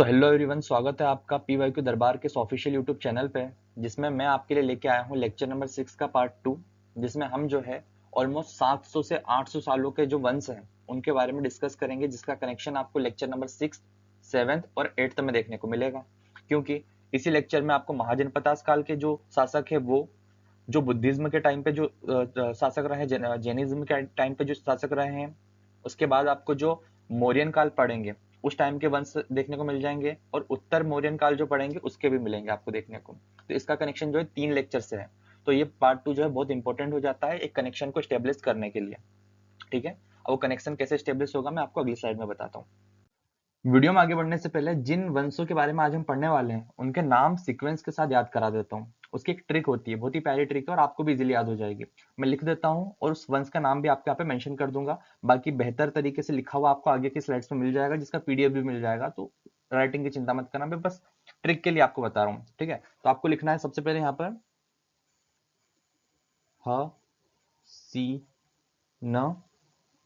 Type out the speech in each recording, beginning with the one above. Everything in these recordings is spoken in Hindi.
हेलो एवरीवन, स्वागत है आपका पीवाईक्यू दरबार के ऑफिशियल यूट्यूब चैनल पे, जिसमें मैं आपके लिए लेके आया हूँ लेक्चर नंबर 6 का पार्ट 2, जिसमें हम जो है ऑलमोस्ट 700 से 800 सालों के जो वंश हैं उनके बारे में डिस्कस करेंगे, जिसका कनेक्शन आपको लेक्चर नंबर 6, 7 और 8 में देखने को मिलेगा। क्योंकि इसी लेक्चर में आपको महाजनपदास काल के जो शासक है वो, जो बुद्धिज्म के टाइम पे जो शासक रहे, जैनिज्म के टाइम पे जो शासक रहे हैं, उसके बाद आपको जो मौर्यन काल पढ़ेंगे उस टाइम के वंश देखने को मिल जाएंगे, और उत्तर मौर्यन काल जो पढ़ेंगे उसके भी मिलेंगे आपको देखने को। तो इसका कनेक्शन जो है 3 लेक्चर से है, तो ये पार्ट 2 जो है बहुत इंपॉर्टेंट हो जाता है एक कनेक्शन को स्टेब्लिश करने के लिए। ठीक है, अब वो कनेक्शन कैसे स्टेब्लिश होगा मैं आपको अगली स्लाइड में बताता हूँ। वीडियो में आगे बढ़ने से पहले जिन वंशों के बारे में आज हम पढ़ने वाले हैं उनके नाम सीक्वेंस के साथ याद करा देता हूँ। उसकी एक ट्रिक होती है, बहुत ही प्यारी ट्रिक है और आपको भी इजीली याद हो जाएगी। मैं लिख देता हूँ और उस वंश का नाम भी आपके यहाँ पे मेंशन कर दूंगा। बाकी बेहतर तरीके से लिखा हुआ आपको आगे की स्लाइड्स में मिल जाएगा, जिसका पीडीएफ भी मिल जाएगा, तो राइटिंग की चिंता मत करना, मैं बस ट्रिक के लिए आपको बता रहा हूँ। ठीक है, तो आपको लिखना है सबसे पहले यहाँ पर ह सी न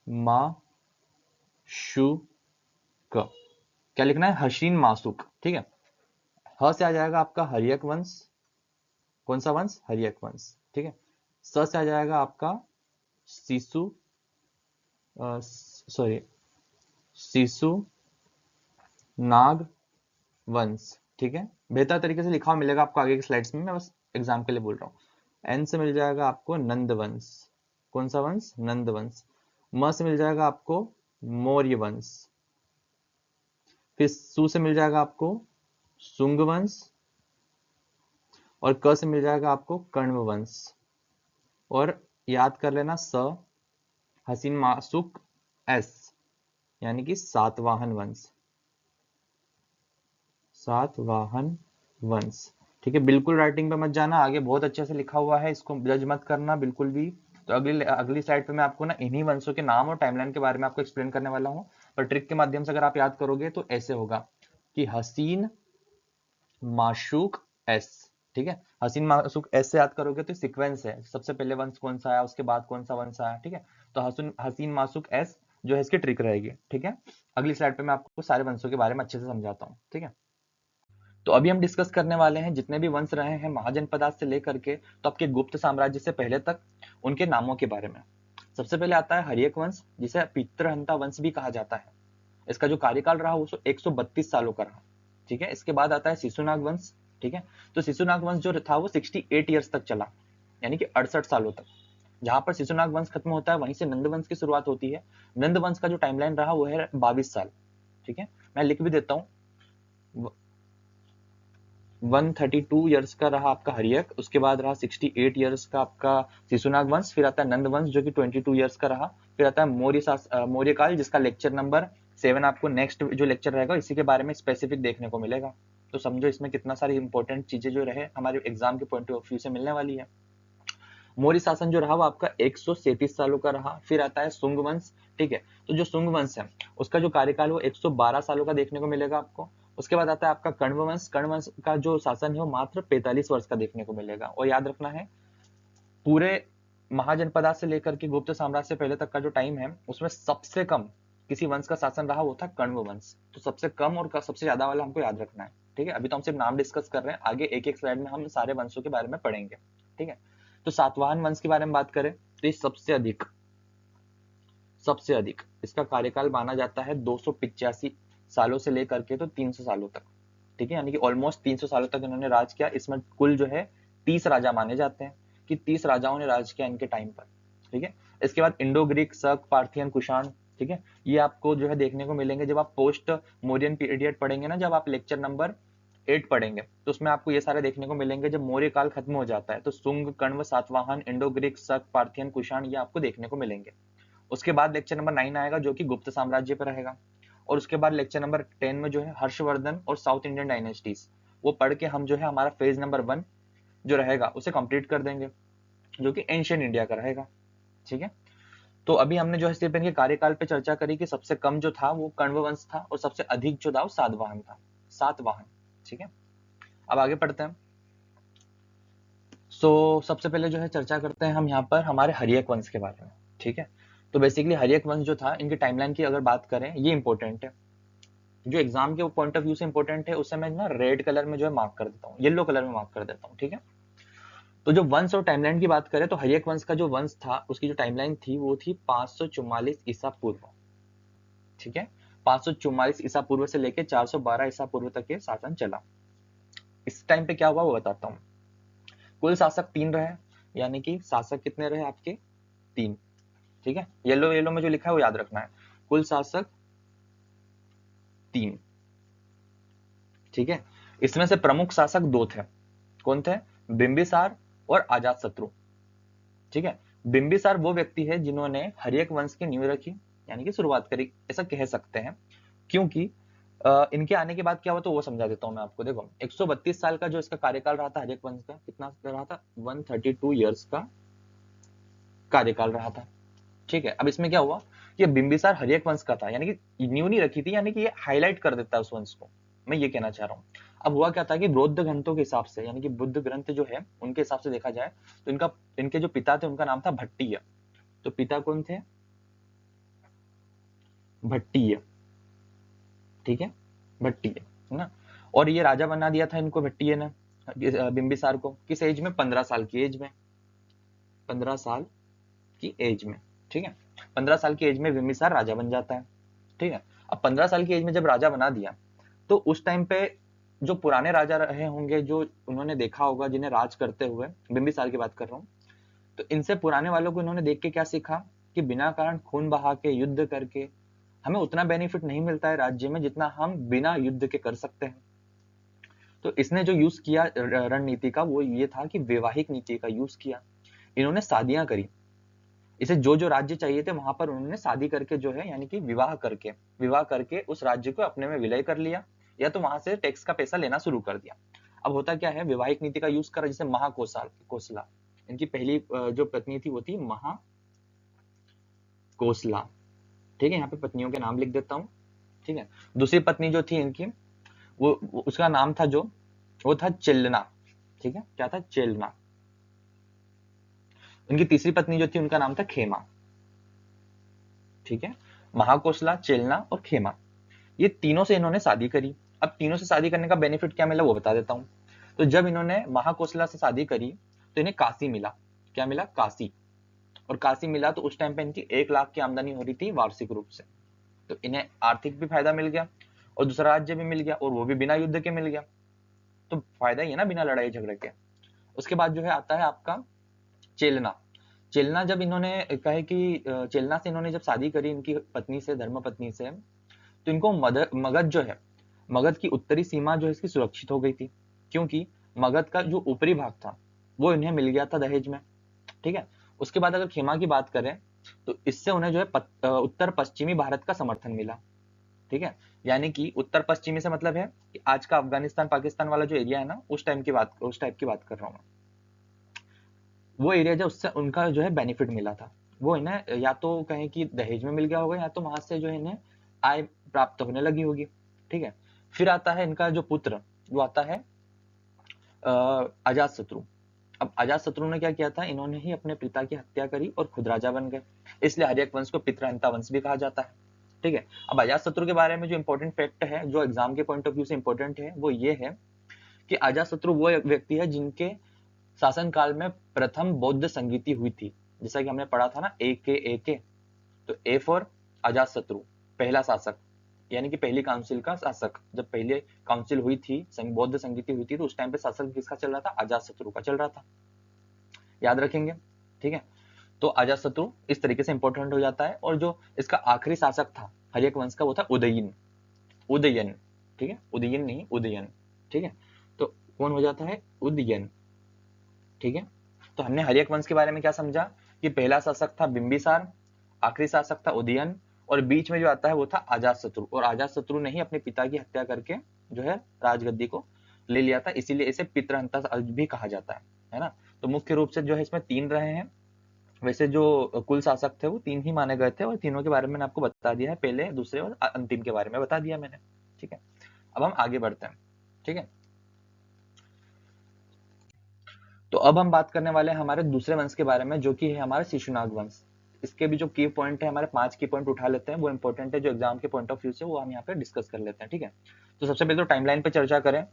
मा शु क। क्या लिखना है? हसीन मासुक। ठीक है, ह से आ जाएगा आपका हर्यक वंश। कौन सा वंश? हर्यक वंश। ठीक है, स से आ जाएगा आपका शिशु, सॉरी शिशु नाग वंश। ठीक है, बेहतर तरीके से लिखा हुआ मिलेगा आपको आगे की स्लाइड्स में, मैं बस एग्जाम के लिए बोल रहा हूँ। एन से मिल जाएगा आपको नंद वंश। कौन सा वंश? नंद वंश। म से मिल जाएगा आपको मौर्य वंश। फिर सु से मिल जाएगा आपको सुंग वंश, और क से मिल जाएगा आपको कण्व वंश। और याद कर लेना स हसीन मासुक एस, यानी कि सातवाहन वंश। सातवाहन वंश। ठीक है, बिल्कुल राइटिंग पे मत जाना, आगे बहुत अच्छे से लिखा हुआ है, इसको जज मत करना बिल्कुल भी। तो अगली अगली स्लाइड पे मैं आपको ना इन्हीं वंशों के नाम और टाइमलाइन के बारे में आपको एक्सप्लेन करने वाला हूँ। पर ट्रिक के माध्यम से अगर आप याद करोगे तो ऐसे होगा कि हसीन माशूक एस। ठीक है, हसीन माशूक एस से याद करोगे तो सीक्वेंस है, सबसे पहले वंश कौन सा आया, उसके बाद कौन सा वंश आया। ठीक है, तो हसीन माशूक एस जो है इसकी ट्रिक रहेगी। ठीक है, अगली स्लाइड पे मैं आपको सारे वंशों के बारे में अच्छे से समझाता हूँ। ठीक है, तो अभी हम डिस्कस करने वाले हैं जितने भी वंश रहे हैं महाजनपदास से लेकर के तो आपके गुप्त साम्राज्य से पहले तक, उनके नामों के बारे में। सबसे पहले आता है हर्यक वंश, जिसे पितृहंता वंश भी कहा जाता है। इसका जो कार्यकाल रहा वो 132 सालों का रहा। ठीक है, इसके बाद आता है शिशुनाग वंश। ठीक है, तो शिशुनाग वंश जो था वो 68 ईयर्स तक चला, यानी कि 68 सालों तक। जहां पर शिशुनाग वंश खत्म होता है वहीं से नंद वंश की शुरुआत होती है। नंद वंश का जो टाइमलाइन रहा वो है 22 साल। ठीक है, मैं लिख भी देता हूँ, 132 ईयर्स का रहा आपका हर्यक, उसके बाद रहा 68 ईयर्स का आपका शिशुनाग वंश, फिर आता है नंद वंश जो कि 22 ईयर्स का रहा, फिर आता है मौर्य काल, जिसका लेक्चर नंबर 7 आपको नेक्स्ट जो लेक्चर रहेगा इसी के बारे में स्पेसिफिक देखने को मिलेगा। तो समझो इसमें कितना सारी इंपॉर्टेंट चीजें जो रहे हमारे एग्जाम के पॉइंट ऑफ व्यू से मिलने वाली है। मौर्य शासन जो रहा वो आपका 137 सालों का रहा। फिर आता है सुंग वंश। ठीक है, तो जो सुंग वंश है उसका जो कार्यकाल वो 112 सालों का देखने को मिलेगा आपको। उसके बाद आता है आपका कण्व वंश। कण्व वंश का जो शासन है वो मात्र 45 वर्ष का देखने को मिलेगा। और याद रखना है, पूरे महाजनपदा से लेकर के गुप्त साम्राज्य से पहले तक का जो टाइम है उसमें सबसे कम किसी वंश का शासन रहा वो था कण्व वंश। तो सबसे कम और सबसे ज्यादा वाला हमको याद रखना है। ठीक है, अभी तो हम सिर्फ नाम डिस्कस कर रहे हैं, आगे एक एक स्लाइड में हम सारे वंशों के बारे में पढ़ेंगे। ठीक है, तो सातवाहन वंश के बारे में बात करें तो ये सबसे अधिक इसका कार्यकाल माना जाता है 285 सालों से लेकर के तो 300 सालों तक। ठीक है, यानी कि ऑलमोस्ट 300 सालों तक इन्होंने राज किया। इसमें कुल जो है 30 राजा माने जाते हैं कि 30 राजाओं ने राज किया इनके टाइम पर। ठीक है, इसके बाद इंडो ग्रीक, शक, पार्थियन, कुषाण। ठीक है, ये आपको जो है देखने को मिलेंगे जब आप पोस्ट मौर्यन पीरियड पढ़ेंगे ना, जब आप लेक्चर नंबर 8 पढ़ेंगे तो उसमें आपको ये सारे देखने को मिलेंगे। जब मौर्य काल खत्म हो जाता है तो सुंग, कण्व, सातवाहन, इंडो ग्रीक, शक, पार्थियन, कुषाण ये आपको देखने को मिलेंगे। उसके बाद लेक्चर नंबर 9 आएगा जो कि गुप्त साम्राज्य पर रहेगा। और उसके बाद लेक्चर नंबर 10 में जो है हर्षवर्धन और साउथ इंडियन डायनेस्टीज, वो पढ़ के हम जो है हमारा फेज नंबर 1 जो रहेगा उसे कंप्लीट कर देंगे, जो कि एंशियंट इंडिया का रहेगा। ठीक है, तो अभी हमने जो है सिर्फ इनके कार्यकाल पे चर्चा करी कि सबसे कम जो था वो कण्व वंश था और सबसे अधिक जो था वो सातवाहन था। सातवाहन। ठीक है, अब आगे पढ़ते हैं। सबसे पहले जो है चर्चा करते हैं हम यहाँ पर हमारे हर्यक वंश के बारे में। ठीक है, तो बेसिकली हर्यक वंश जो था इनके टाइमलाइन की अगर बात करें ये इंपॉर्टेंट है। जो एग्जाम के पॉइंट ऑफ व्यू से इंपॉर्टेंट है उसे मैं ना रेड कलर में जो है मार्क कर देता हूँ, येलो कलर में मार्क कर देता हूँ, ठीक है। तो जो वंश और टाइमलाइन की बात करें तो हर्यक वंश का जो वंश था उसकी जो टाइमलाइन थी वो थी 544 ईसा पूर्व, ठीक है। 544 ईसा पूर्व से लेके 412 ईसा पूर्व तक ये शासन चला। इस टाइम पे क्या हुआ वो बताता हूँ। कुल शासक 3 रहे, यानी कि शासक कितने रहे आपके 3, ठीक है। येलो येलो में जो लिखा है वो याद रखना है, कुल शासक 3, ठीक है। इसमें से प्रमुख शासक 2 थे, कौन थे, बिंबिसार और अजातशत्रु, ठीक है। बिंबिसार वो व्यक्ति है जिन्होंने हर्यक वंश की नींव रखी, यानी कि शुरुआत करी, ऐसा कह सकते हैं। क्योंकि इनके आने के बाद क्या हुआ तो वो समझा देता हूं मैं आपको। देखो 132 साल का जो इसका कार्यकाल रहा था हर्यक वंश का, कितना रहा था, 132 ईयर्स का कार्यकाल रहा था, ठीक है। अब इसमें क्या हुआ, ये बिंबिसार हर्यक वंश का था, यानी कि नींव नहीं रखी थी, यानी कि ये हाईलाइट कर देता है उस वंश को, मैं ये कहना चाह रहा हूँ। अब हुआ क्या था कि बौद्ध ग्रंथों के हिसाब से, यानी कि बुद्ध ग्रंथ जो है उनके हिसाब से देखा जाए तो इनके जो पिता थे उनका नाम था भट्टिय। तो पिता कौन थे, भट्टिय, ठीक है, भट्टिय, है ना। और ये राजा बना दिया था इनको भट्टिय ने बिंबिसार को, किस एज में, 15 साल की एज में, 15 साल की एज में, ठीक है। 15 साल की एज में बिंबिसार राजा बन जाता है, ठीक है। अब 15 साल की एज में जब राजा बना दिया तो उस टाइम पे जो पुराने राजा रहे होंगे, जो उन्होंने देखा होगा जिन्हें राज करते हुए, बिंबिसार की बात कर रहा हूँ, तो इनसे पुराने वालों को इन्होंने देख के क्या सीखा कि बिना कारण खून बहा के युद्ध करके हमें उतना बेनिफिट नहीं मिलता है राज्य में जितना हम बिना युद्ध के कर सकते हैं। तो इसने जो यूज किया रणनीति का वो ये था कि वैवाहिक नीति का यूज किया। इन्होंने शादियां करी, इसे जो जो राज्य चाहिए थे वहां पर उन्होंने शादी करके जो है, यानी कि विवाह करके उस राज्य को अपने में विलय कर लिया, या तो वहां से टैक्स का पैसा लेना शुरू कर दिया। अब होता क्या है, वैवाहिक नीति का यूज करा, जैसे महाकोसला, इनकी पहली जो पत्नी थी वो थी महाकोसला, ठीक है। यहाँ पे पत्नियों के नाम लिख देता हूँ, ठीक है। दूसरी पत्नी जो थी इनकी वो उसका नाम था जो, वो था चेलना, ठीक है, क्या था, चेलना। इनकी तीसरी पत्नी जो थी उनका नाम था खेमा, ठीक है। महाकोसला, चेलना और खेमा, ये तीनों से इन्होंने शादी करी। अब तीनों से शादी करने का बेनिफिट क्या मिला वो बता देता हूँ। तो जब इन्होंने महाकोसला से शादी करी तो इन्हें काशी मिला, क्या मिला, काशी। और काशी मिला तो उस टाइम पे इनकी 1 लाख की आमदनी हो रही थी वार्षिक रूप से, तो इन्हें आर्थिक भी फायदा मिल गया और दूसरा राज्य भी मिल गया, और वो भी बिना युद्ध के मिल गया, तो फायदा ही है ना बिना लड़ाई झगड़े के। उसके बाद जो है आता है आपका चेलना। चेलना जब इन्होंने कहे कि चेलना से इन्होंने जब शादी करी इनकी पत्नी से, धर्म पत्नी से, तो इनको मगध जो है, मगध की उत्तरी सीमा जो है इसकी सुरक्षित हो गई थी, क्योंकि मगध का जो ऊपरी भाग था वो इन्हें मिल गया था दहेज में, ठीक है। उसके बाद अगर खेमा की बात करें तो इससे उन्हें जो है उत्तर पश्चिमी भारत का समर्थन मिला, ठीक है। यानी कि उत्तर पश्चिमी से मतलब है कि आज का अफगानिस्तान पाकिस्तान वाला जो एरिया है ना, उस टाइप की बात कर रहा हूँ मैं। वो एरिया जो उससे उनका जो है बेनिफिट मिला था, वो इन्हें या तो कहें कि दहेज में मिल गया होगा, या तो वहां से जो है इन्हें आय प्राप्त होने लगी होगी, ठीक है। फिर आता है इनका जो पुत्र, वो आता है अजातशत्रु। अब अजातशत्रु ने क्या किया था, इन्होंने ही अपने पिता की हत्या करी और खुद राजा बन गए, इसलिए हर्यक वंश को पितृहंता वंश भी कहा जाता है, ठीक है। अब अजातशत्रु के बारे में जो इंपॉर्टेंट फैक्ट है, जो एग्जाम के पॉइंट ऑफ व्यू से इंपॉर्टेंट है, वो ये है कि अजातशत्रु वो व्यक्ति है जिनके शासन काल में प्रथम बौद्ध संगीति हुई थी, जैसा कि हमने पढ़ा था ना, ए के। तो ए फॉर अजातशत्रु, पहला शासक, यानी कि पहली काउंसिल का शासक। जब पहले काउंसिल हुई थी, बौद्ध संगीति हुई थी, तो उस टाइम पे शासक किसका चल रहा था, अजातशत्रु का चल रहा था, याद रखेंगे, ठीक है। तो अजातशत्रु इस तरीके से इंपॉर्टेंट हो जाता है। और जो इसका आखिरी शासक था हर्यक वंश का वो था उदयन, ठीक है, उदयन नहीं, उदयन, ठीक है। तो कौन हो जाता है, उदयन, ठीक है। तो हमने हर्यक वंश के बारे में क्या समझा कि पहला शासक था बिंबिसार, आखिरी शासक था उदयन, और बीच में जो आता है वो था अजातशत्रु, और अजातशत्रु ने ही अपने पिता की हत्या करके जो है राजगद्दी को ले लिया था, इसीलिए इसे पितृहंता भी कहा जाता है ना। तो मुख्य रूप से जो है इसमें 3 रहे हैं, वैसे जो कुल शासक थे वो 3 ही माने गए थे, और तीनों के बारे में मैंने आपको बता दिया है, पहले, दूसरे और अंतिम के बारे में बता दिया मैंने, ठीक है। अब हम आगे बढ़ते हैं, ठीक है। तो अब हम बात करने वाले हैं हमारे दूसरे वंश के बारे में, जो कि है हमारा शिशुनाग वंश। इसके भी जो की पॉइंट है, हमारे 5 की पॉइंट उठा लेते हैं, वो इंपॉर्टेंट है जो एग्जाम के पॉइंट ऑफ व्यू से, वो हम यहाँ पे डिस्कस कर लेते हैं। ठीक है, तो सबसे पहले तो टाइमलाइन पे चर्चा करें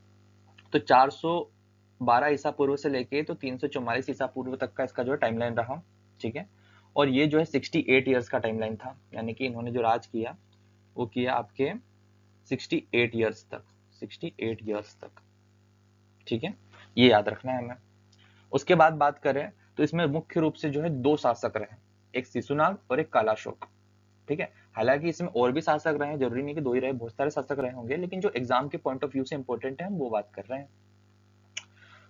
तो 412 ईसा पूर्व से लेके तो 344 ईसा पूर्व तक का इसका जो है टाइमलाइन रहा। ठीक है, और ये जो है 68 ईयर्स का टाइमलाइन था, यानी कि इन्होंने जो राज किया वो किया आपके 68 ईयर्स तक, 68 ईयर्स तक। ठीक है, ये याद रखना है हमें। उसके बाद बात करें तो इसमें मुख्य रूप से जो है 2 शासक रहे, एक शिशुनाग और एक कालाशोक। ठीक है, हालांकि इसमें और भी शासक रहे, जरूरी नहीं कि 2 ही रहे, बहुत सारे शासक रहे होंगे, लेकिन जो एग्जाम के पॉइंट ऑफ व्यू से इंपॉर्टेंट है हम वो बात कर रहे हैं।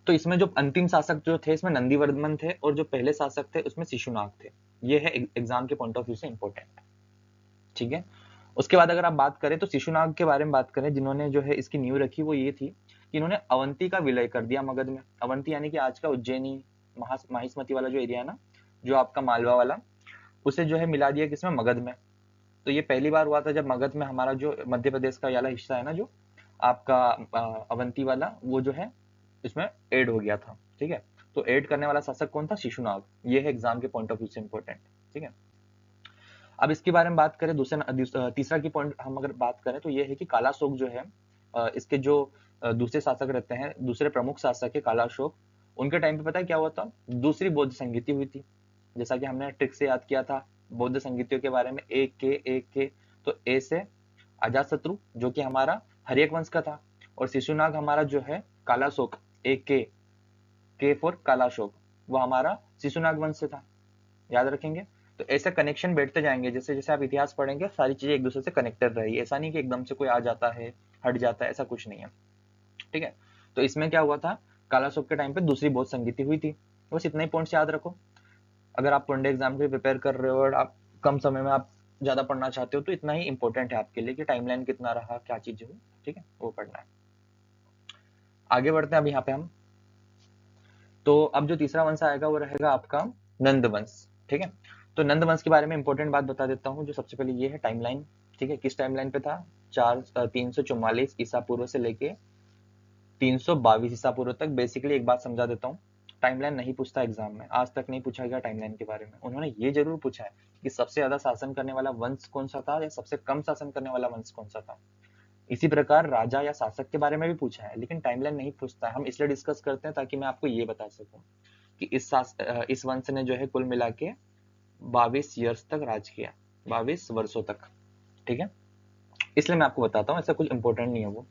तो इसमें जो अंतिम शासक जो थे इसमें नंदीवर्धन थे, और जो पहले शासक थे उसमें शिशुनाग थे। ये है एग्जाम के पॉइंट ऑफ व्यू से इंपॉर्टेंट। ठीक है, उसके बाद अगर आप बात करें तो शिशुनाग के बारे में बात करें, जिन्होंने जो है इसकी नींव रखी वो ये थी कि इन्होंने अवंती का विलय कर दिया मगध में। अवंती यानी कि आज का उज्जैनी माहिष्मती वाला जो एरिया है ना, जो आपका मालवा वाला, उसे जो है मिला दिया किसमें, मगध में। तो ये पहली बार हुआ था जब मगध में हमारा जो मध्य प्रदेश का वाला हिस्सा है ना, जो आपका अवंती वाला, वो जो है इसमें ऐड हो गया था। ठीक है, तो ऐड करने वाला शासक कौन था, शिशुनाग। ये है एग्जाम के पॉइंट ऑफ व्यू से इंपॉर्टेंट। ठीक है, अब इसके बारे में बात करें तीसरा की पॉइंट हम अगर बात करें तो ये है कि कालाशोक जो है, इसके जो दूसरे शासक रहते हैं, दूसरे प्रमुख शासक है कालाशोक, उनके टाइम पे पता है क्या हुआ था, दूसरी बौद्ध संगीति हुई थी। जैसा कि हमने ट्रिक से याद किया था बौद्ध संगीतियों के बारे में, एक के तो ए से अजातशत्रु जो कि हमारा हर्यक वंश का था, और शिशुनाग हमारा जो है कालाशोक, एक के फॉर कालाशोक, वो हमारा शिशुनाग वंश से था। याद रखेंगे, तो ऐसे कनेक्शन बैठते जाएंगे, जैसे जैसे आप इतिहास पढ़ेंगे सारी चीजें एक दूसरे से कनेक्टेड रहेगी। ऐसा नहीं कि एकदम से कोई आ जाता है हट जाता है, ऐसा कुछ नहीं है। ठीक है, तो इसमें क्या हुआ था, कालाशोक के टाइम पे दूसरी बौद्ध संगीति हुई थी। बस इतना ही पॉइंट्स याद रखो। अगर आप वनडे एग्जाम के लिए प्रिपेयर कर रहे हो और आप कम समय में आप ज्यादा पढ़ना चाहते हो, तो इतना ही इंपॉर्टेंट है आपके लिए कि टाइमलाइन कितना रहा, क्या चीजें हुई। ठीक है, वो पढ़ना है। आगे बढ़ते हैं अब यहाँ पे हम। तो अब जो तीसरा वंश आएगा वो रहेगा आपका नंद वंश। ठीक है, तो नंद वंश के बारे में इंपॉर्टेंट बात बता देता हूँ। जो सबसे पहले ये है टाइमलाइन। ठीक है, किस टाइमलाइन पे था, 344 ईसा पूर्व से लेके 322 ईसा पूर्व तक। बेसिकली एक बात समझा देता हूँ, टाइमलाइन नहीं पूछता एग्जाम में, आज तक नहीं पूछा गया टाइमलाइन के बारे में। उन्होंने ये जरूर पूछा है कि सबसे ज्यादा शासन करने वाला वंश कौन सा था, या सबसे कम शासन करने वाला वंश कौन सा था। इसी प्रकार राजा या शासक के बारे में भी पूछा है, लेकिन टाइमलाइन नहीं पूछता है। हम इसलिए डिस्कस करते हैं ताकि मैं आपको ये बता सकूं कि इस वंश ने जो है कुल मिला के 22 ईयर्स तक राज किया, 22 वर्षों तक। ठीक है, इसलिए मैं आपको बताता हूँ, ऐसा कुछ इंपॉर्टेंट नहीं है वो।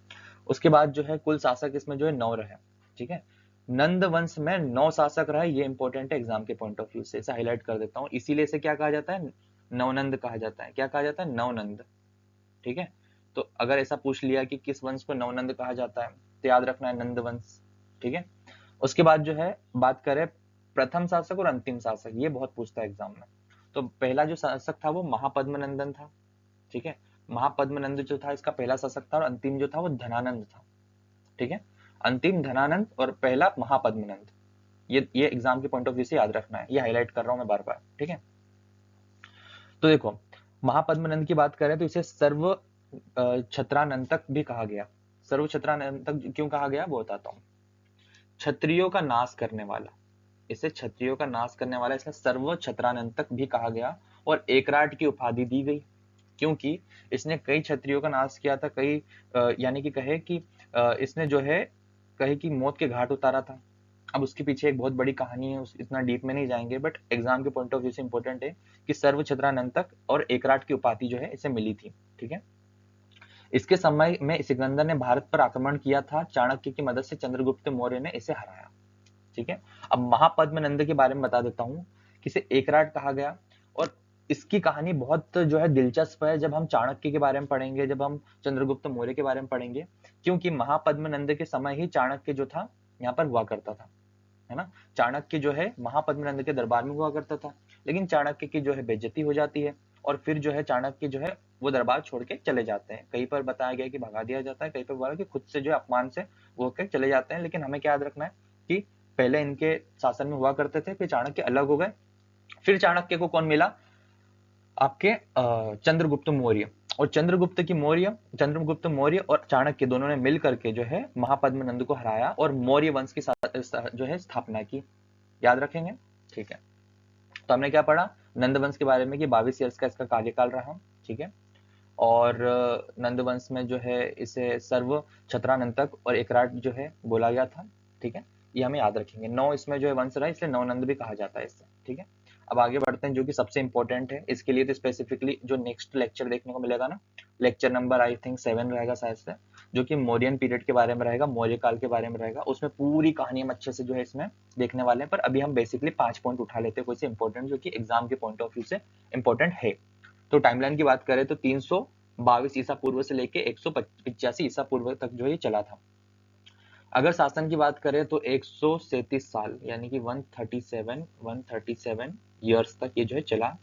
उसके बाद जो है कुल शासक इसमें जो है 9 रहे। ठीक है, नंद वंश में 9 शासक रहे, ये इंपॉर्टेंट है एग्जाम के पॉइंट ऑफ व्यू से, इसे हाईलाइट कर देता हूँ। इसीलिए इसे क्या कहा जाता है, नवनंद कहा जाता है। क्या कहा जाता है, नवनंद। ठीक है, तो अगर ऐसा पूछ लिया कि किस वंश को नवनंद कहा जाता है, तो याद रखना है नंद वंश। ठीक है, उसके बाद जो है बात करें प्रथम शासक और अंतिम शासक, ये बहुत पूछता है एग्जाम में। तो पहला जो शासक था वो महापद्मनंदन था। ठीक है, महापद्मनंद जो था इसका पहला शासक था, और अंतिम जो था वो धनानंद था। ठीक है, अंतिम धनानंद और पहला महापद्मनंद, ये एग्जाम के पॉइंट ऑफ व्यू से याद रखना है, ये हाईलाइट कर रहा हूं मैं बार बार। ठीक है, तो देखो महापद्मनंद की बात करें तो इसे सर्व छत्रानंतक भी कहा गया। सर्व छत्रानंतक क्यों कहा गया वो बताता हूँ। क्षत्रियों का नाश करने वाला, इसे क्षत्रियों का नाश करने वाला इसलिए सर्व छत्रानंतक भी कहा गया, और एकराट की उपाधि दी गई, क्योंकि इसने कई क्षत्रियों का नाश किया था। कई यानी कि कहे कि इसने जो है कहे कि मौत के घाट उतारा था। अब उसके पीछे एक बहुत बड़ी कहानी है, इतना डीप में नहीं जाएंगे, बट एग्जाम के पॉइंट ऑफ व्यू से इंपॉर्टेंट है कि सर्व छत्रानंतक और एकराट की उपाधि जो है इसे मिली थी। ठीक है, इसके समय में सिकंदर ने भारत पर आक्रमण किया था, चाणक्य की मदद से चंद्रगुप्त मौर्य ने इसे हराया। ठीक है, अब महापद्मनंद के बारे में बता देता हूँ कि इसे एकराट कहा गया, और इसकी कहानी बहुत जो है दिलचस्प है जब हम चाणक्य के बारे में पढ़ेंगे, जब हम चंद्रगुप्त मौर्य के बारे में पढ़ेंगे, क्योंकि महापद्मनंद के समय ही चाणक्य जो था यहाँ पर हुआ करता था, है ना। चाणक्य जो है महापद्मनंद के दरबार में हुआ करता था, लेकिन चाणक्य की जो है बेइज्जती हो जाती है, और फिर जो है चाणक्य जो है वो दरबार छोड़ के चले जाते हैं। कहीं पर बताया गया कि भगा दिया जाता है, कहीं पर बोला कि खुद से जो है अपमान से वो होकर चले जाते हैं। लेकिन हमें क्या याद रखना है कि पहले इनके शासन में हुआ करते थे, फिर चाणक्य अलग हो गए, फिर चाणक्य को कौन मिला, आपके चंद्रगुप्त मौर्य। और चंद्रगुप्त मौर्य और चाणक्य दोनों ने मिल करके जो है महापद्मनंद को हराया और मौर्य वंश की जो है स्थापना की। याद रखेंगे, ठीक है। तो हमने क्या पढ़ा, नंदवंश के बारे में कि 22 ईयर्स का इसका कार्यकाल रहा, ठीक है। और नंदवंश में जो है इसे सर्व छत्रानंतक और एकराट जो है बोला गया था, ठीक है। ये हमें याद रखेंगे। 9 इसमें जो है वंश रहा, इसलिए नवनंद भी कहा जाता है इससे, ठीक है। अब आगे बढ़ते हैं जो कि सबसे इंपॉर्टेंट है इसके लिए, तो स्पेसिफिकली जो नेक्स्ट लेक्चर देखने को मिलेगा ना, लेक्चर नंबर आई थिंक 7 रहेगा शायद से, जो कि मौर्यन पीरियड के बारे में रहेगा, मौर्य काल के बारे में रहेगा। उसमें पूरी कहानी हम अच्छे से जो है इसमें देखने वाले हैं, पर अभी हम बेसिकली 5 पॉइंट उठा लेते हैं कोई से इंपॉर्टेंट, जो कि एग्जाम के पॉइंट ऑफ व्यू से इंपॉर्टेंट है। तो टाइमलाइन की बात करें तो 322 ईसा पूर्व से लेके 185 ईसा पूर्व तक जो ये चला था। अगर शासन की बात करें तो 137 साल यानी कि 137 ईयर्स तक ये जो है चला,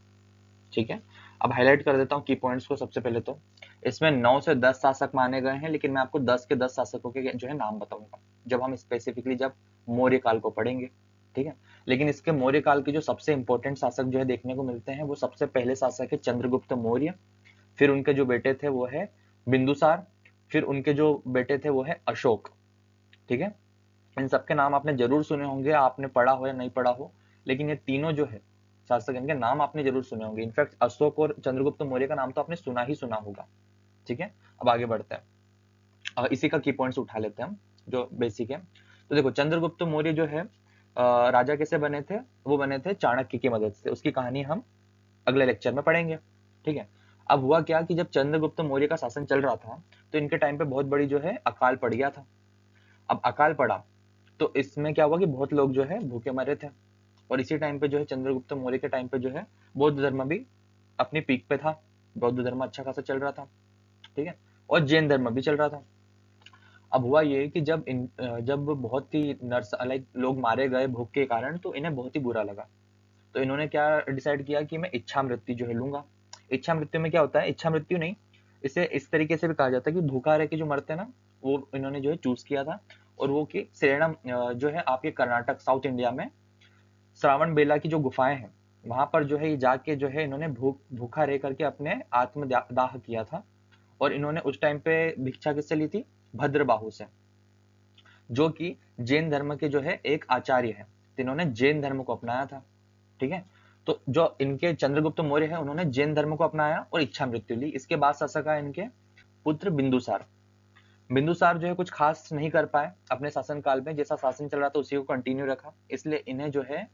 ठीक है। अब हाईलाइट कर देता हूँ की पॉइंट्स को। सबसे पहले तो इसमें 9 से 10 शासक माने गए हैं, लेकिन मैं आपको 10 के 10 शासकों के जो है नाम बताऊंगा जब हम स्पेसिफिकली जब मौर्य काल को पढ़ेंगे, ठीक है। लेकिन इसके मौर्य काल के जो सबसे इंपॉर्टेंट शासक जो है देखने को मिलते हैं, वो सबसे पहले शासक है चंद्रगुप्त मौर्य, फिर उनके जो बेटे थे वो है बिंदुसार, फिर उनके जो बेटे थे वो है अशोक, ठीक है। इन सबके नाम आपने जरूर सुने होंगे, आपने पढ़ा हो या नहीं पढ़ा हो, लेकिन ये तीनों जो है शासक, इनके नाम आपने जरूर सुने होंगे। इनफैक्ट अशोक और चंद्रगुप्त मौर्य का नाम तो आपने सुना ही सुना होगा, ठीक है। अब आगे बढ़ते हैं, इसी का की पॉइंट्स उठा लेते हैं हम जो बेसिक है। तो देखो चंद्रगुप्त मौर्य जो है राजा कैसे बने थे, वो बने थे चाणक्य की मदद से। उसकी कहानी हम अगले लेक्चर में पढ़ेंगे, ठीक है। अब हुआ क्या कि जब चंद्रगुप्त मौर्य का शासन चल रहा था तो इनके टाइम पे बहुत बड़ी जो है अकाल पड़ गया था। अब अकाल पड़ा तो इसमें क्या हुआ कि बहुत लोग जो है भूखे मरे थे, और इसी टाइम पे जो है चंद्रगुप्त मौर्य के टाइम पे जो है बौद्ध धर्म भी अपनी पीक पे था, बौद्ध धर्म अच्छा खासा चल रहा था, ठीक है। और जैन धर्म भी चल रहा था। अब हुआ ये कि जब बहुत ही नर्स लाइक लोग मारे गए भूख के कारण, तो इन्हें बहुत ही बुरा लगा। तो इन्होंने क्या डिसाइड किया कि मैं इच्छा मृत्यु जो है लूंगा। इच्छा मृत्यु में क्या होता है, इच्छा मृत्यु नहीं, इसे इस तरीके से भी कहा जाता है कि भूखा रह के जो मरते हैं ना, वो इन्होंने जो है चूज किया था। और वो कि सेरणम जो है आपके कर्नाटक साउथ इंडिया में श्रावण बेला की जो गुफाएं हैं, वहां पर जो है ये जाके जो है इन्होंने भूखा रह करके अपने आत्मदाह किया था। और इन्होंने उस टाइम पे भिक्षा किससे ली थी, भद्रबाहु से, जो कि जैन धर्म के जो है एक आचार्य है। तो इन्होंने जैन धर्म को अपनाया था, ठीक है। तो जो इनके चंद्रगुप्त मौर्य है, उन्होंने जैन धर्म को अपनाया और इच्छा मृत्यु ली। इसके बाद शासक आए इनके पुत्र बिंदुसार। बिंदुसार जो है कुछ खास नहीं कर पाए अपने शासन काल में, जैसा शासन चल रहा था उसी को कंटिन्यू रखा, इसलिए इन्हें जो है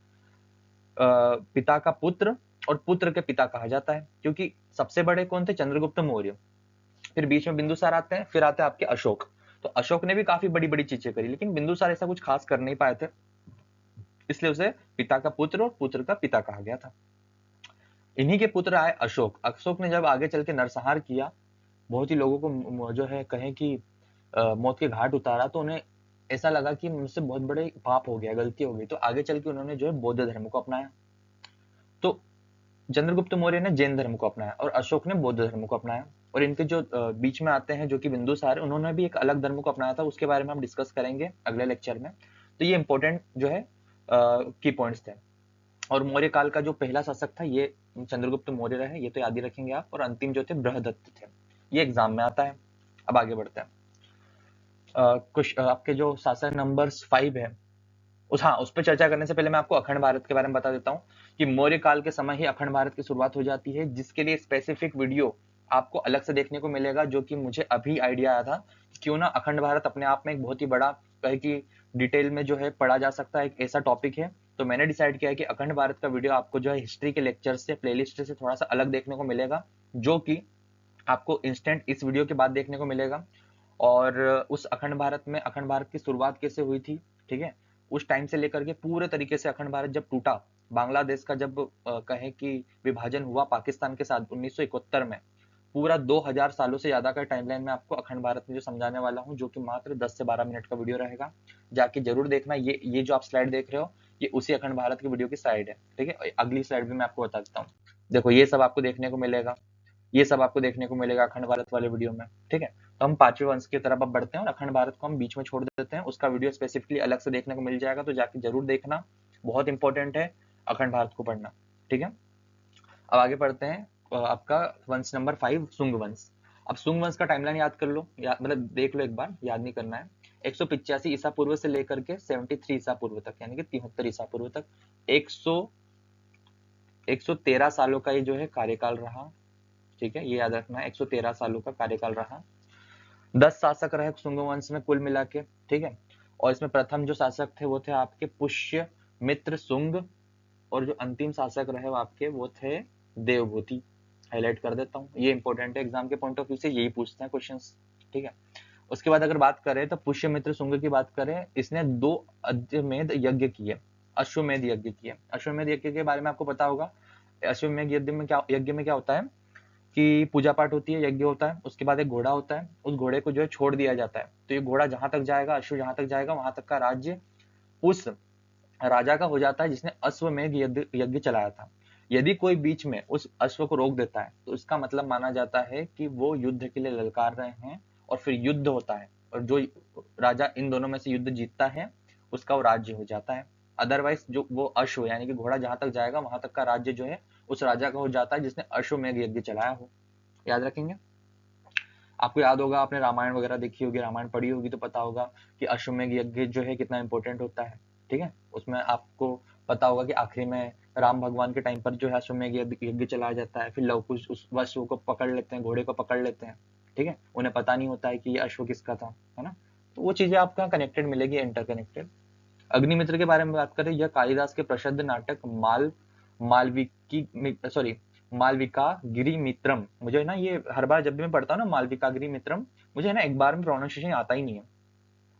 पिता का पुत्र और पुत्र के पिता कहा जाता है, क्योंकि सबसे बड़े कौन थे, चंद्रगुप्त मौर्य, फिर बीच में बिंदुसार आते हैं, फिर आते हैं आपके अशोक। तो अशोक ने भी काफी बड़ी बड़ी चीजें करी, लेकिन बिंदुसार ऐसा कुछ खास कर नहीं पाए थे, इसलिए उसे पिता का पुत्र और पुत्र का पिता कहा गया था। इन्हीं के पुत्र आए अशोक। अशोक ने जब आगे चल के नरसंहार किया, बहुत ही लोगों को जो है कहें कि मौत के घाट उतारा, तो उन्हें ऐसा लगा कि मुझसे बहुत बड़े पाप हो गया, गलती हो गई, तो आगे चल के उन्होंने जो है बौद्ध धर्म को अपनाया। तो चंद्रगुप्त मौर्य ने जैन धर्म को अपनाया और अशोक ने बौद्ध धर्म को अपनाया। और इनके जो बीच में आते हैं जो कि बिंदुसार, उन्होंने भी एक अलग धर्म को अपनाया था, उसके बारे में हम डिस्कस करेंगे अगले लेक्चर में। तो ये इंपॉर्टेंट जो है की पॉइंट्स थे। और मौर्य काल का जो पहला शासक था ये चंद्रगुप्त मौर्य रहे, ये तो याद ही रखेंगे आप। और अंतिम जो थे बृहदत्त थे, ये एग्जाम में आता है। अब आगे बढ़ते हैं, कुछ आपके जो शासक नंबर 5 है उस पर चर्चा करने से पहले मैं आपको अखंड भारत के बारे में बता देता हूँ कि मौर्य काल के समय ही अखंड भारत की शुरुआत हो जाती है, जिसके लिए स्पेसिफिक वीडियो आपको अलग से देखने को मिलेगा, जो कि मुझे अभी आइडिया आया था कि क्यों ना अखंड भारत अपने आप में एक बहुत ही बड़ा कहे कि डिटेल में जो है पढ़ा जा सकता है, एक ऐसा टॉपिक है। तो मैंने डिसाइड किया है कि अखंड भारत का वीडियो आपको जो है हिस्ट्री के लेक्चर से प्लेलिस्ट से थोड़ा सा अलग देखने को मिलेगा, जो कि आपको इंस्टेंट इस वीडियो के बाद देखने को मिलेगा। और उस अखंड भारत में अखंड भारत की शुरुआत कैसे हुई थी, ठीक है, उस टाइम से लेकर के पूरे तरीके से अखंड भारत जब टूटा, बांग्लादेश का जब कहें कि विभाजन हुआ पाकिस्तान के साथ 1971 में, पूरा 2000 सालों से ज्यादा का टाइमलाइन में आपको अखंड भारत में जो समझाने वाला हूँ, जो कि मात्र 10 से 12 मिनट का वीडियो रहेगा। जाके जरूर देखना। ये जो आप स्लाइड देख रहे हो, ये उसी अखंड भारत की वीडियो की स्लाइड है, ठीक है। अगली स्लाइड भी मैं आपको बता देता हूँ। देखो ये सब आपको देखने को मिलेगा, ये सब आपको देखने को मिलेगा अखंड भारत वाले वीडियो में, ठीक है। तो हम पांचवें वंश की तरफ अब बढ़ते हैं और अखंड भारत को हम बीच में छोड़ देते हैं, उसका वीडियो स्पेसिफिकली अलग से देखने को मिल जाएगा, तो जाके जरूर देखना, बहुत इंपॉर्टेंट है अखंड भारत को पढ़ना, ठीक है। अब आगे पढ़ते हैं, आपका वंश नंबर 5 सुंग वंश। अब सुंग वंश का टाइमलाइन याद कर लो, मतलब देख लो एक बार, याद नहीं करना है। 185 ईसा पूर्व से लेकर के 73 ईसा पूर्व तक, यानी कि 73 ईसा पूर्व तक, 100 113 सालों का ये जो है कार्यकाल रहा। ठीक है, ये याद रखना है, 113 सालों का कार्यकाल रहा। 10 शासक रहे शुंग वंश में कुल मिला के। ठीक है, और इसमें प्रथम जो शासक थे वो थे आपके पुष्य मित्र शुंग, और जो अंतिम शासक रहे वो आपके वो थे देवभूति। हाईलाइट कर देता हूँ, ये इंपॉर्टेंट है, एग्जाम के पॉइंट ऑफ व्यू से यही पूछते हैं क्वेश्चंस। ठीक है, उसके बाद अगर बात करें तो पुष्यमित्र शुंग की बात करें, इसने 2 अश्वमेध यज्ञ किए। अश्वमेध यज्ञ किए। अश्वमेध यज्ञ के बारे में आपको पता होगा। अश्वमेध यज्ञ में क्या होता है कि पूजा पाठ होती है, यज्ञ होता है, उसके बाद एक घोड़ा होता है, उस घोड़े को जो है छोड़ दिया जाता है। तो ये घोड़ा जहां तक जाएगा, अश्व जहां तक जाएगा, वहां तक का राज्य उस राजा का हो जाता है जिसने अश्वमेध यज्ञ चलाया था। यदि कोई बीच में उस अश्व को रोक देता है तो इसका मतलब माना जाता है कि वो युद्ध के लिए ललकार रहे हैं, और फिर युद्ध होता है, और जो राजा इन दोनों में से युद्ध जीतता है उसका वो राज्य हो जाता है। अदरवाइज जो वो अश्व यानी कि घोड़ा जहां तक जाएगा वहां तक का राज्य जो है उस राजा का हो जाता है जिसने अश्वमेध यज्ञ चलाया हो। याद रखेंगे। आपको याद होगा, आपने रामायण वगैरह देखी होगी, रामायण पढ़ी होगी तो पता होगा कि अश्वमेध यज्ञ जो है कितना इंपॉर्टेंट होता है। ठीक है, उसमें आपको पता होगा कि आखिरी में राम भगवान के टाइम पर जो है अश्वमेध यज्ञ चलाया जाता है, फिर लव कुश उस अश्व को पकड़ लेते हैं, घोड़े को पकड़ लेते हैं। ठीक है, उन्हें पता नहीं होता है कि ये अश्व किसका था, है ना। तो वो चीजें आपका कनेक्टेड मिलेगी, इंटरकनेक्टेड। अग्निमित्र के बारे में बात करें, यह कालिदास के प्रसिद्ध नाटक मालविका गिरी मित्रम। मुझे ना ये हर बार जब भी मैं पढ़ता हूँ ना मालविका गिरी मित्रम, मुझे है ना एक बार में प्रोनाउंसिएशन आता ही नहीं है।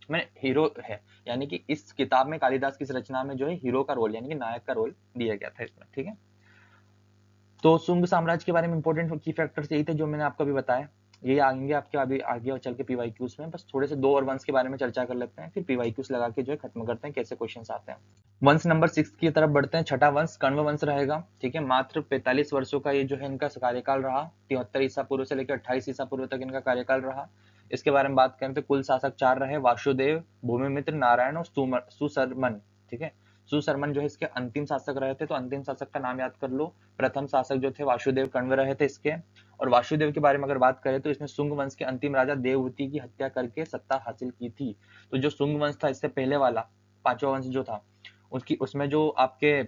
मैं हीरो है, यानी कि इस किताब में कालिदास की इस रचना में जो है हीरो का रोल यानी कि नायक का रोल दिया गया था इसमें। ठीक है, तो शुंग साम्राज्य के बारे में इंपॉर्टेंट की फैक्टर्स यही थे जो मैंने आपको अभी बताया। ये आएंगे आपके अभी आगे और चल के पीवाईक्यूज में। बस थोड़े से 2 और वंश के बारे में चर्चा कर लेते हैं, फिर पीवाईक्यूज लगा के जो है खत्म करते हैं कैसे क्वेश्चंस आते हैं। वंश नंबर 6 की तरफ बढ़ते हैं। छठा वंश कण्व वंश रहेगा। ठीक है, मात्र 45 वर्षों का ये जो है इनका कार्यकाल रहा। 73 ईसा पूर्व से लेकर 28 ईसा पूर्व तक इनका कार्यकाल रहा। इसके बारे में बात करें तो कुल शासक 4 रहे, वासुदेव, भूमिमित्र, नारायण और सुशर्मन। ठीक है, सुशर्मन जो है इसके अंतिम शासक रहे थे, तो अंतिम शासक का नाम याद कर लो। प्रथम शासक जो थे वासुदेव कण्व रहे थे इसके। और वासुदेव के बारे में अगर बात करें तो इसने शुंग वंश के अंतिम राजा देवहूति की हत्या करके सत्ता हासिल की थी। तो जो शुंग वंश था इससे पहले वाला 5वां वंश जो था, उसकी उसमें जो आपके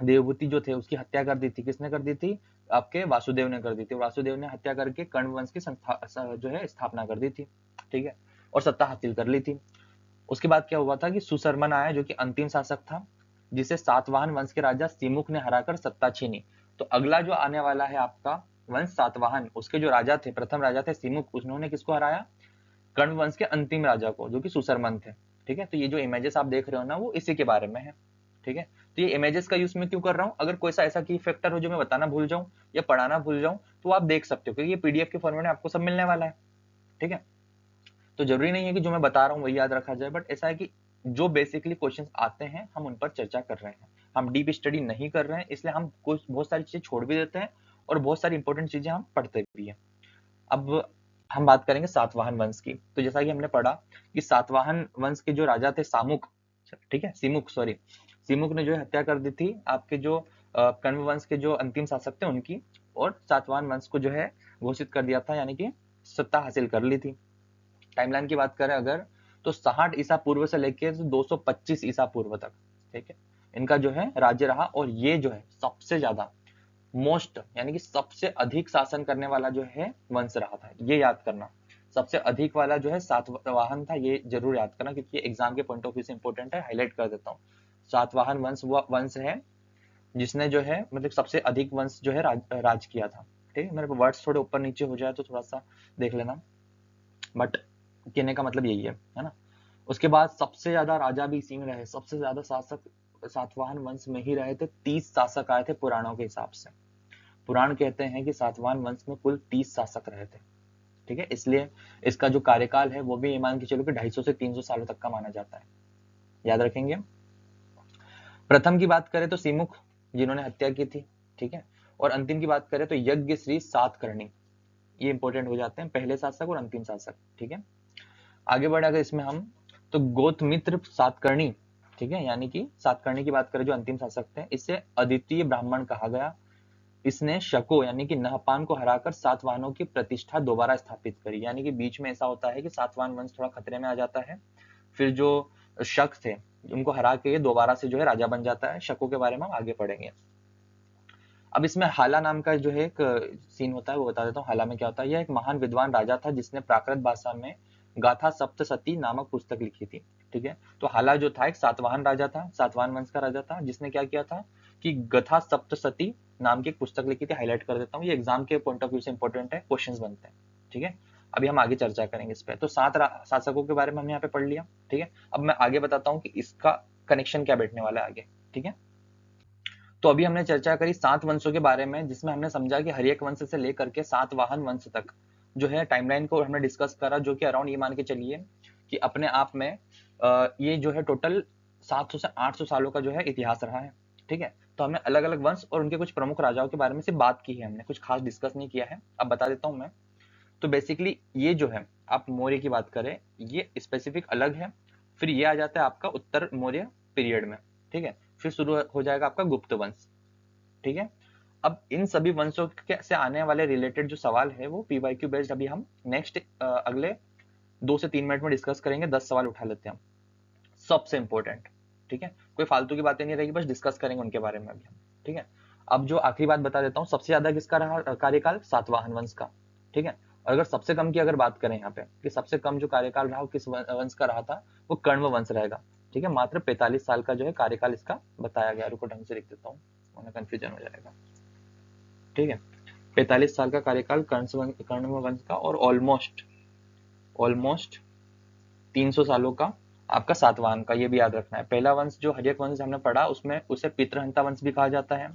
देवभूति जो थे उसकी हत्या कर दी थी। किसने कर दी थी? आपके वासुदेव ने कर दी थी। वासुदेव ने हत्या करके कण्व वंश की जो है स्थापना कर दी थी। ठीक है, और सत्ता हासिल कर ली थी। उसके बाद क्या हुआ था कि सुशर्मन आया जो कि अंतिम शासक था, जिसे सातवाहन वंश के राजा सिमुक ने हराकर सत्ता छीनी। तो अगला जो आने वाला है आपका वंश सातवाहन, उसके जो राजा थे, प्रथम राजा थे सिमुक, उन्होंने किसको हराया? कण्व वंश के अंतिम राजा को, जो कि सुशर्मन थे। ठीक है, तो ये जो इमेजेस आप देख रहे हो ना वो इसी के बारे में है। ठीक है, तो ये इमेजेस का यूज मैं क्यों कर रहा हूँ? अगर कोई सा ऐसा की फैक्टर हो जो मैं बताना भूल जाऊं या पढ़ाना भूल जाऊं तो आप देख सकते हो, क्योंकि ये पीडीएफ के फॉर्मेट में आपको सब मिलने वाला है। ठीक है, तो जरूरी नहीं है कि जो मैं बता रहा हूँ वही याद रखा जाए, बट ऐसा है कि जो बेसिकली क्वेश्चंस आते हैं हम उन पर चर्चा कर रहे हैं। हम डीप स्टडी नहीं कर रहे हैं, इसलिए हम कुछ बहुत सारी चीजें छोड़ भी देते हैं और बहुत सारी इंपॉर्टेंट चीजें हम पढ़ते भी हैं। अब हम बात करेंगे सातवाहन वंश की। तो जैसा कि हमने पढ़ा कि सातवाहन वंश के जो राजा थे सामुक, ठीक है, सिमुक ने जो है हत्या कर दी थी आपके जो कण्व वंश के जो अंतिम शासक थे उनकी, और सातवाहन वंश को जो है घोषित कर दिया था, यानी कि सत्ता हासिल कर ली थी। टाइमलाइन की बात करें अगर, तो 60 ईसा पूर्व से लेकर 225 ईसा पूर्व तक, ठीक है, इनका जो है राज्य रहा। और ये जो है सबसे ज्यादा मोस्ट यानी कि सबसे अधिक शासन करने वाला जो है वंश रहा था, ये याद करना। सबसे अधिक वाला जो है सातवाहन था, ये जरूर याद करना क्योंकि एग्जाम के पॉइंट ऑफ व्यू से इंपॉर्टेंट है, हाईलाइट कर देता हूँ। सातवाहन वंश वो वंश है जिसने जो है मतलब सबसे अधिक वंश जो है राज किया था। ठीक है, मेरे वर्ड्स थोड़े ऊपर नीचे हो जाए तो थोड़ा सा देख लेना, बट कहने का मतलब यही है ना। उसके बाद सबसे ज्यादा राजा भी इसी में रहे, सबसे ज्यादा शासक सातवाहन वंश में ही रहे थे। 30 शासक आए थे पुराणों के हिसाब से। पुराण कहते हैं कि सातवाहन वंश में कुल 30 शासक रहे थे। ठीक है, इसलिए इसका जो कार्यकाल है वो भी मान के चलो कि 250 से 300 सालों तक का माना जाता है। याद रखेंगे। प्रथम की बात करें तो सिमुख, जिन्होंने हत्या की थी। ठीक है, और अंतिम की बात करें तो यज्ञ श्री सातकर्णी। ये इंपॉर्टेंट हो जाते हैं, पहले शासक और अंतिम शासक। ठीक है, आगे बढ़े अगर इसमें हम, तो गौतमित्र सातकर्णी, ठीक है, यानी कि सातकर्णी की बात करें जो अंतिम शासक थे, इसे अद्वितीय ब्राह्मण कहा गया। इसने शको यानी कि नहपान को हराकर सातवाहनों की प्रतिष्ठा दोबारा स्थापित करी। यानी कि बीच में ऐसा होता है कि सातवाहन वंश थोड़ा खतरे में आ जाता है, फिर जो शक थे उनको हरा के दोबारा से जो है राजा बन जाता है। शको के बारे में हम आगे पढ़ेंगे। अब इसमें हाला नाम का जो है एक सीन होता है वो बता देता हूँ। हाला में क्या होता है, यह एक महान विद्वान राजा था जिसने प्राकृत भाषा में गाथा सप्तशती नामक पुस्तक लिखी थी। ठीक है, तो हाला जो था एक सातवाहन राजा था, सातवाहन वंश का राजा था, जिसने क्या किया था कि गथा सप्तशती नाम की एक पुस्तक लिखी थी। हाईलाइट कर देता हूँ, ये एग्जाम के पॉइंट ऑफ व्यू से इंपॉर्टेंट है, क्वेश्चंस बनते हैं। ठीक है, अभी हम आगे चर्चा करेंगे इस पे। तो सात शासकों के बारे में हमने यहाँ पे पढ़ लिया। ठीक है, अब मैं आगे बताता हूँ कि इसका कनेक्शन क्या बैठने वाला है आगे। ठीक है, तो अभी हमने चर्चा करी 7 वंशों के बारे में, जिसमें हमने समझा कि हर एक वंश से लेकर के सातवाहन वंश तक जो है टाइमलाइन को हमने डिस्कस करा, जो कि अराउंड ये मान के चलिए कि अपने आप में ये जो है टोटल 700 से 800 सालों का जो है इतिहास रहा है। ठीक है, तो हमने अलग अलग वंश और उनके कुछ प्रमुख राजाओं के बारे में सिर्फ बात की है, हमने कुछ खास डिस्कस नहीं किया है। अब बता देता हूँ मैं। तो बेसिकली ये जो है, आप मौर्य की बात करें, ये स्पेसिफिक अलग है। फिर ये आ जाता है आपका उत्तर मौर्य पीरियड में। ठीक है, फिर शुरू हो जाएगा आपका गुप्त वंश। ठीक है, अब इन सभी वंशों से आने वाले रिलेटेड जो सवाल है वो पीवाईक्यू बेस्ड अभी हम नेक्स्ट अगले 2 से 3 मिनट में डिस्कस करेंगे। 10 सवाल उठा लेते हैं हम, सबसे इंपॉर्टेंट। ठीक है, कोई फालतू की बातें नहीं रहेगी, बस डिस्कस करेंगे उनके बारे में अभी हम। ठीक है, अब जो आखिरी बात बता देता हूँ, सबसे ज्यादा किसका रहा कार्यकाल? सातवाहन वंश का। ठीक है, और अगर सबसे कम की अगर बात करें यहाँ पे कि सबसे कम जो कार्यकाल रहा वो किस वंश का रहा था, वो कण्व वंश रहेगा। ठीक है, मात्र 45 साल का जो है कार्यकाल इसका बताया गया। रुको ढंग से लिख देता हूँ, कंफ्यूजन हो जाएगा। ठीक है, 45 साल का कार्यकाल कण्व वंश का, और ऑलमोस्ट ऑलमोस्ट 300 सालों का आपका सातवाहन का। ये भी याद रखना है। पहला वंश जो हर्यक वंश हमने पढ़ा, उसमें उसे पितृहंता वंश भी कहा जाता है।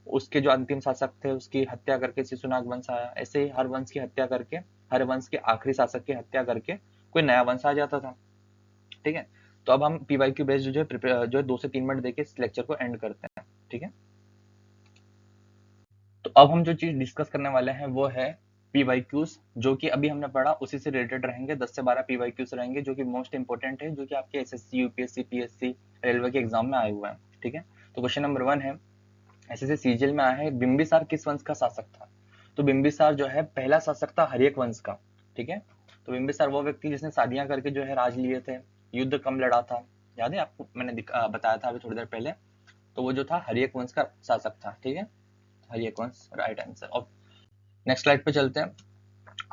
उसके जो अंतिम शासक थे उसकी हत्या करके शिशुनाग वंश आया। ऐसे ही हर वंश की हत्या करके, हर वंश के आखिरी शासक की हत्या करके कोई नया वंश आ जाता था। ठीक है, तो अब हम पीवाईक्यू बेस्ड जो है 2 से 3 मिनट देके इस लेक्चर को एंड करते हैं। ठीक है, तो अब हम जो चीज डिस्कस करने वाले हैं वो है पीवाईक्यूज, जो कि अभी हमने पढ़ा उसी से रिलेटेड रहेंगे। 10 से 12 पीवाईक्यूज रहेंगे जो कि मोस्ट इंपोर्टेंट है, जो कि आपके एसएससी, यूपीएससी, पीएससी, रेलवे के एग्जाम में आए हुए हैं। ठीक है, तो क्वेश्चन नंबर 1 है, एसएससी सीजीएल में आया है, बिंबिसार किस वंश का शासक था? तो बिंबिसार जो है पहला शासक था हर्यक वंश का। ठीक है, तो बिंबिसार वो व्यक्ति जिसने शादियां करके जो है राज लिए थे, युद्ध कम लड़ा था। याद है आपको, मैंने बताया था अभी थोड़ी देर पहले। तो वो जो था हर्यक वंश का शासक था। ठीक है, हर्यक वंश राइट आंसर। और नेक्स्ट स्लाइड पे चलते हैं।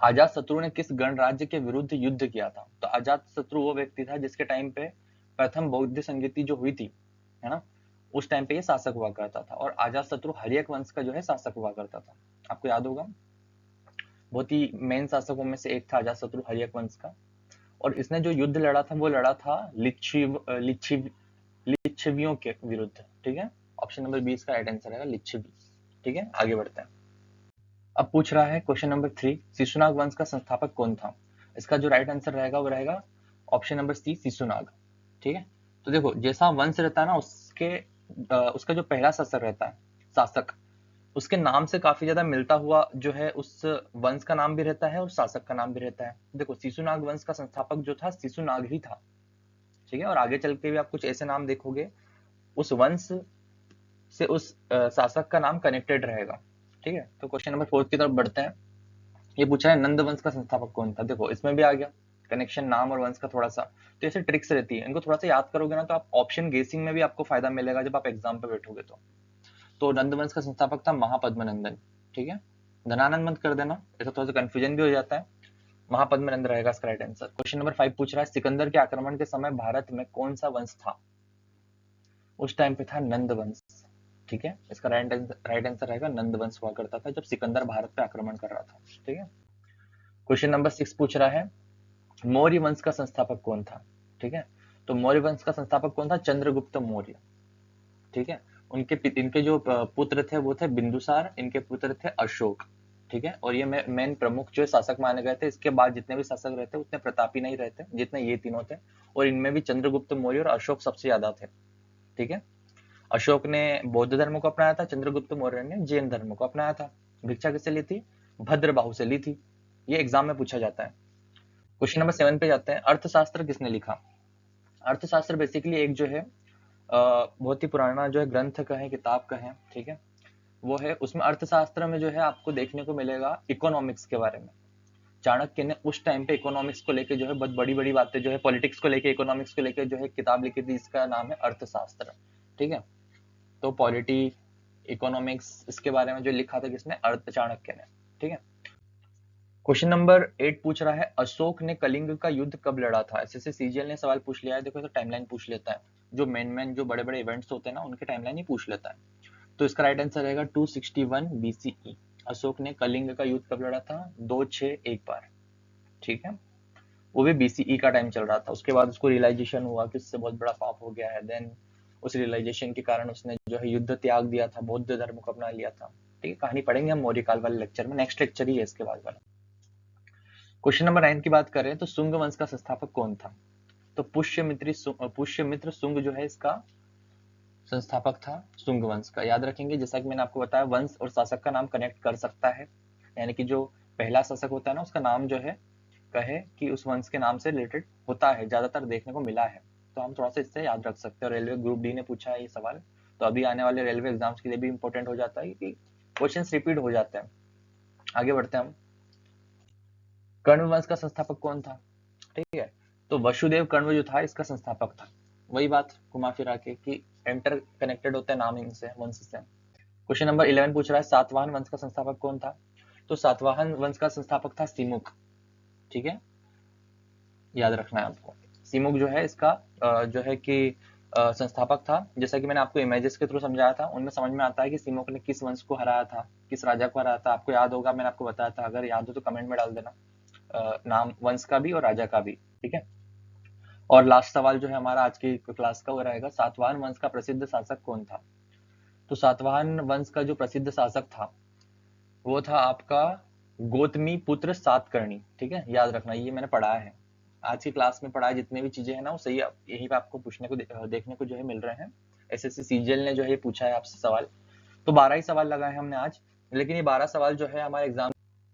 अजात शत्रु ने किस गणराज्य के विरुद्ध युद्ध किया था? तो अजात शत्रु वो व्यक्ति था जिसके टाइम पे प्रथम बौद्ध संगीति जो हुई थी, है ना, उस टाइम पे ये शासक हुआ करता था। और अजात शत्रु हर्यक वंश का जो है शासक हुआ करता था। आपको याद होगा, बहुत ही मेन शासकों में से एक था अजात शत्रु हर्यक वंश का। और इसने जो युद्ध लड़ा था वो लड़ा था लिच्छवियों के विरुद्ध। ठीक है, ऑप्शन नंबर 20 का राइट आंसर है लिच्छवी। ठीक है, आगे बढ़ते हैं। अब पूछ रहा है क्वेश्चन नंबर 3, शिशुनाग वंश का संस्थापक कौन था? इसका जो राइट आंसर रहेगा वो रहेगा ऑप्शन नंबर सी, शिशुनाग। ठीक है, तो देखो जैसा वंश रहता है ना, उसका जो पहला शासक रहता है, शासक, उसके नाम से काफी ज्यादा मिलता हुआ जो है उस वंश का नाम भी रहता है और शासक का नाम भी रहता है। देखो शिशुनाग वंश का संस्थापक जो था शिशुनाग ही था। ठीक है, और आगे चल के भी आप कुछ ऐसे नाम देखोगे उस वंश से उस शासक का नाम कनेक्टेड रहेगा। ठीक है, तो क्वेश्चन नंबर 4 की तरफ बढ़ते हैं। ये पूछा है नंद वंश का संस्थापक कौन था? देखो इसमें भी आ गया कनेक्शन नाम और वंश का थोड़ा सा। तो ऐसे ट्रिक्स रहती है, इनको थोड़ा सा याद करोगे ना तो आप ऑप्शन गेसिंग में भी आपको फायदा मिलेगा जब आप एग्जाम पे बैठोगे। तो नंद वंश का संस्थापक था महापद्मनंदन। ठीक है, धनानंद मत कर देना, ऐसा थोड़ा सा कंफ्यूजन भी हो जाता है। महापद्मनंद रहेगा इसका राइट आंसर। क्वेश्चन नंबर 5 पूछ रहा है, सिकंदर के आक्रमण के समय भारत में कौन सा वंश था? उस टाइम पे था नंद वंश। ठीक है, इसका राइट आंसर रहेगा नंद वंश हुआ करता था जब सिकंदर भारत पे आक्रमण कर रहा था। ठीक है, क्वेश्चन नंबर 6 पूछ रहा है, मौर्य वंश का संस्थापक कौन था? ठीक है, तो मौर्य वंश का संस्थापक कौन था? चंद्रगुप्त मौर्य। ठीक है, इनके जो पुत्र थे वो थे बिंदुसार, इनके पुत्र थे अशोक। ठीक है, और ये मेन प्रमुख जो शासक माने गए थे। इसके बाद जितने भी शासक रहते उतने प्रतापी नहीं रहते जितने ये तीनों थे, और इनमें भी चंद्रगुप्त मौर्य और अशोक सबसे ज्यादा थे। ठीक है, अशोक ने बौद्ध धर्म को अपनाया था, चंद्रगुप्त मौर्य ने जैन धर्म को अपनाया था। भिक्षा किससे ली थी? भद्रबाहु से ली थी। ये एग्जाम में पूछा जाता है। क्वेश्चन नंबर 7 पे जाते हैं। अर्थशास्त्र किसने लिखा? अर्थशास्त्र बेसिकली एक जो है बहुत ही पुराना जो है ग्रंथ का है, किताब का है। ठीक है, वो है, उसमें अर्थशास्त्र में जो है आपको देखने को मिलेगा इकोनॉमिक्स के बारे में। चाणक्य ने उस टाइम पे इकोनॉमिक्स को लेके जो है बहुत बड़ी बड़ी बातें जो है पॉलिटिक्स को लेके, इकोनॉमिक्स को लेके जो है किताब लिखी थी, इसका नाम है अर्थशास्त्र। ठीक है, तो पॉलिटी, इकोनॉमिक्स, इसके बारे में जो लिखा था किसने, अर्थ चाणक्य ने। ठीक है। क्वेश्चन नंबर 8 पूछ रहा है अशोक ने कलिंग का युद्ध कब लड़ा था। एसएससी सीजीएल ने सवाल पूछ लिया है। देखो तो टाइमलाइन पूछ लेता है, जो मेन जो बड़े बड़े इवेंट्स होते हैं ना उनके टाइमलाइन ही पूछ लेता है। तो इसका राइट आंसर रहेगा 261 बीसीई। अशोक ने कलिंग का युद्ध कब लड़ा था, 261 बार। ठीक है, वो भी बीसीई का टाइम चल रहा था। उसके बाद उसको रियलाइजेशन हुआ कि इससे बहुत बड़ा पाप हो गया है, देन उस रियलाइजेशन के कारण उसने जो है युद्ध त्याग दिया था, बौद्ध धर्म को अपना लिया था। ठीक है, कहानी पढ़ेंगे हम मौर्य काल वाले लेक्चर में, नेक्स्ट लेक्चर ही है इसके बाद वाला। क्वेश्चन नंबर 9 की बात करें तो सुंग वंश का संस्थापक कौन था। तो पुष्यमित्र सुंग जो है इसका संस्थापक था सुंग वंश का। याद रखेंगे, जैसा कि मैंने आपको बताया वंश और शासक का नाम कनेक्ट कर सकता है, यानी कि जो पहला शासक होता है ना उसका नाम जो है कहे कि उस वंश के नाम से रिलेटेड होता है, ज्यादातर देखने को मिला है। तो हम थोड़ा सा इससे याद रख सकते हैं। रेलवे ग्रुप डी ने पूछा है ये सवाल, तो अभी आने वाले रेलवे एग्जाम्स के लिए भी इंपॉर्टेंट हो जाता है कि क्वेश्चन रिपीट हो जाते हैं। आगे बढ़ते हैं हम। कर्ण वंश का संस्थापक कौन था। ठीक है, तो वसुदेव कर्ण जो था इसका संस्थापक था। वही बात घुमा फिरा के कि इंटर कनेक्टेड होते हैं नाम इनसे, वंश से। क्वेश्चन नंबर 11 पूछ रहा है सातवाहन वंश का संस्थापक कौन था। तो सातवाहन वंश का संस्थापक था सिमुक। ठीक है, याद रखना है आपको। सिमुक जो है इसका जो है कि संस्थापक था। जैसा कि मैंने आपको इमेजेस के थ्रू समझाया था, उनमें समझ में आता है कि सिमुक ने किस वंश को हराया था, किस राजा को हराया था। आपको याद होगा, मैंने आपको बताया था, अगर याद हो तो कमेंट में डाल देना नाम वंश का भी और राजा का भी। ठीक है, और लास्ट सवाल जो है हमारा आज की क्लास का वो रहेगा सातवाहन वंश का प्रसिद्ध शासक कौन था। तो सातवाहन वंश का जो प्रसिद्ध शासक था वो था आपका गौतमी पुत्र सातकर्णी। ठीक है, याद रखना, ये मैंने पढ़ा है आज की क्लास में, पढ़ा है। जितने भी चीजें हैं ना वो सही यहीं पे आपको पूछने को देखने को जो है मिल रहे हैं। एसएससी सीजीएल ने जो है पूछा है आपसे सवाल। तो 12 ही सवाल लगाए हमने आज, लेकिन ये 12 सवाल जो है हमारे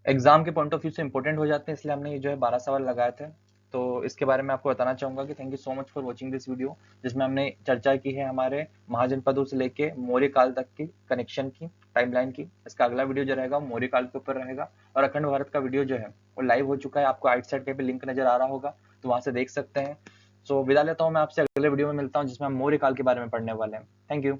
एग्जाम के पॉइंट ऑफ व्यू से इंपॉर्टेंट हो जाते हैं, इसलिए हमने ये जो है 12 सवाल लगाए थे। तो इसके बारे में आपको बताना चाहूंगा कि thank you so much for watching this video, जिसमें हमने चर्चा की है हमारे महाजनपदों से लेके मौर्य काल तक की कनेक्शन की, टाइमलाइन की। इसका अगला वीडियो जो रहेगा वो मौर्य काल के ऊपर रहेगा। और अखंड भारत का वीडियो जो है वो लाइव हो चुका है, आपको राइट साइड पे लिंक नजर आ रहा होगा, तो वहां से देख सकते हैं। सो विदा लेता हूँ मैं आपसे, अगले वीडियो में मिलता हूँ जिसमें हम मौर्य काल के बारे में पढ़ने वाले हैं। Thank you.